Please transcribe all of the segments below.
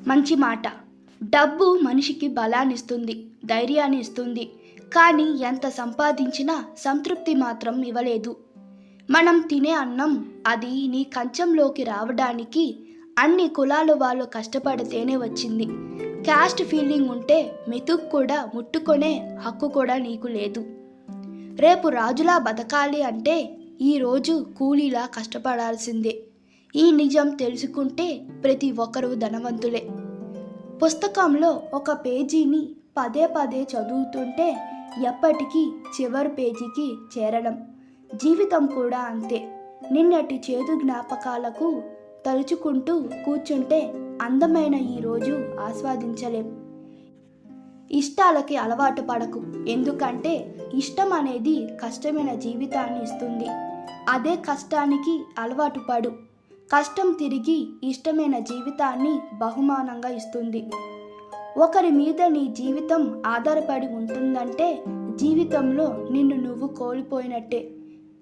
మంచి మాట. డబ్బు మనిషికి బలాన్నిస్తుంది, ధైర్యాన్ని ఇస్తుంది. కానీ ఎంత సంపాదించినా సంతృప్తి మాత్రం ఇవ్వలేదు. మనం తినే అన్నం అది నీ కంచంలోకి రావడానికి అన్ని కులాల వాళ్ళు కష్టపడితేనే వచ్చింది. క్యాస్ట్ ఫీలింగ్ ఉంటే మెతుకు కూడా ముట్టుకొనే హక్కు కూడా నీకు లేదు. రేపు రాజులా బతకాలి అంటే ఈరోజు కూలీలా కష్టపడాల్సిందే. ఈ నిజం తెలుసుకుంటే ప్రతి ఒక్కరూ ధనవంతులే. పుస్తకంలో ఒక పేజీని పదే పదే చదువుతుంటే ఎప్పటికీ చివరి పేజీకి చేరడం. జీవితం కూడా అంతే. నిన్నటి చేదు జ్ఞాపకాలకు తలుచుకుంటూ కూర్చుంటే అందమైన ఈరోజు ఆస్వాదించలేం. ఇష్టాలకి అలవాటు పడకు, ఎందుకంటే ఇష్టం అనేది కష్టమైన జీవితాన్ని ఇస్తుంది. అదే కష్టానికి అలవాటు పడు, కష్టం తిరిగి ఇష్టమైన జీవితాన్ని బహుమానంగా ఇస్తుంది. ఒకరి మీద నీ జీవితం ఆధారపడి ఉంటుందంటే జీవితంలో నిన్ను నువ్వు కోల్పోయినట్టే.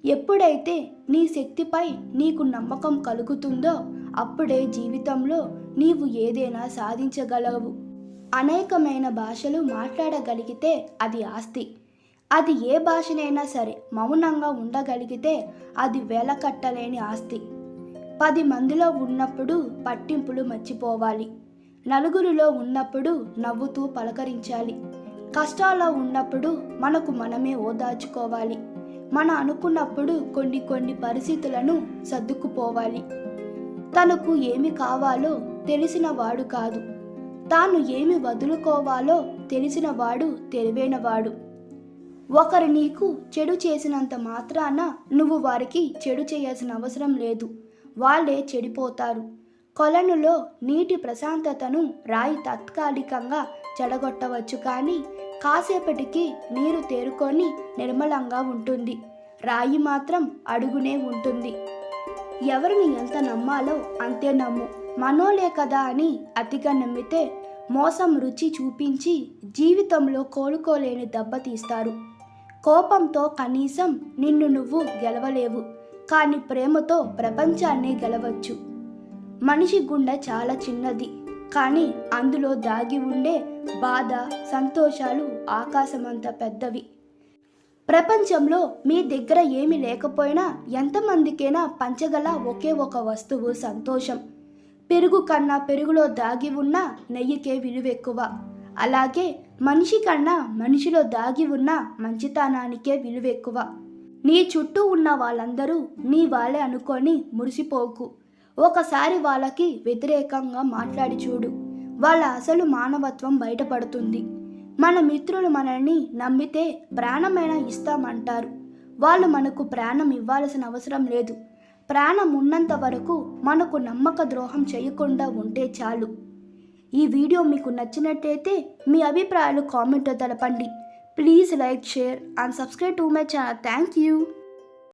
ఎప్పుడైతే నీ శక్తిపై నీకు నమ్మకం కలుగుతుందో అప్పుడే జీవితంలో నీవు ఏదైనా సాధించగలవు. అనేకమైన భాషలు మాట్లాడగలిగితే అది ఆస్తి. అది ఏ భాషనైనా సరే మౌనంగా ఉండగలిగితే అది వెలకట్టలేని ఆస్తి. 10 మందిలో ఉన్నప్పుడు పట్టింపులు మర్చిపోవాలి. నలుగురిలో ఉన్నప్పుడు నవ్వుతూ పలకరించాలి. కష్టాల్లో ఉన్నప్పుడు మనకు మనమే ఓదార్చుకోవాలి. మన అనుకున్నప్పుడు కొన్ని పరిస్థితులను సర్దుకుపోవాలి. తనకు ఏమి కావాలో తెలిసిన వాడు కాదు, తాను ఏమి వదులుకోవాలో తెలిసిన వాడు తెలివైనవాడు. ఒకరు నీకు చెడు చేసినంత మాత్రాన నువ్వు వారికి చెడు చేయాల్సిన అవసరం లేదు. వాళ్ళే చెడిపోతారు. కొలనులో నీటి ప్రశాంతతను రాయి తాత్కాలికంగా చెడగొట్టవచ్చు, కానీ కాసేపటికి నీరు తేరుకొని నిర్మలంగా ఉంటుంది. రాయి మాత్రం అడుగునే ఉంటుంది. ఎవరిని ఎంత నమ్మాలో అంతే నమ్ము. మనోలే కదా అని అతిగా నమ్మితే మోసం రుచి చూపించి జీవితంలో కోలుకోలేని దెబ్బతీస్తారు. కోపంతో కనీసం నిన్ను నువ్వు గెలవలేవు, కానీ ప్రేమతో ప్రపంచాన్ని గెలవచ్చు. మనిషి గుండె చాలా చిన్నది, కానీ అందులో దాగి ఉండే బాధ, సంతోషాలు ఆకాశమంత పెద్దవి. ప్రపంచంలో మీ దగ్గర ఏమి లేకపోయినా ఎంతమందికైనా పంచగల ఒకే ఒక వస్తువు సంతోషం. పెరుగు కన్నా పెరుగులో దాగి ఉన్న నెయ్యికే విలువెక్కువ. అలాగే మనిషి కన్నా మనిషిలో దాగి ఉన్న మంచితనానికే విలువెక్కువ. నీ చుట్టూ ఉన్న వాళ్ళందరూ నీ వాళ్ళే అనుకొని మురిసిపోకు. ఒకసారి వాళ్ళకి వ్యతిరేకంగా మాట్లాడి చూడు, వాళ్ళ అసలు మానవత్వం బయటపడుతుంది. మన మిత్రులు మనల్ని నమ్మితే ప్రాణమైనా ఇస్తామంటారు. వాళ్ళు మనకు ప్రాణం ఇవ్వాల్సిన అవసరం లేదు. ప్రాణం ఉన్నంత వరకు మనకు నమ్మక ద్రోహం చేయకుండా ఉంటే చాలు. ఈ వీడియో మీకు నచ్చినట్టయితే మీ అభిప్రాయాలు కామెంట్లో తెలపండి. Please like, share and subscribe to my channel. Thank you.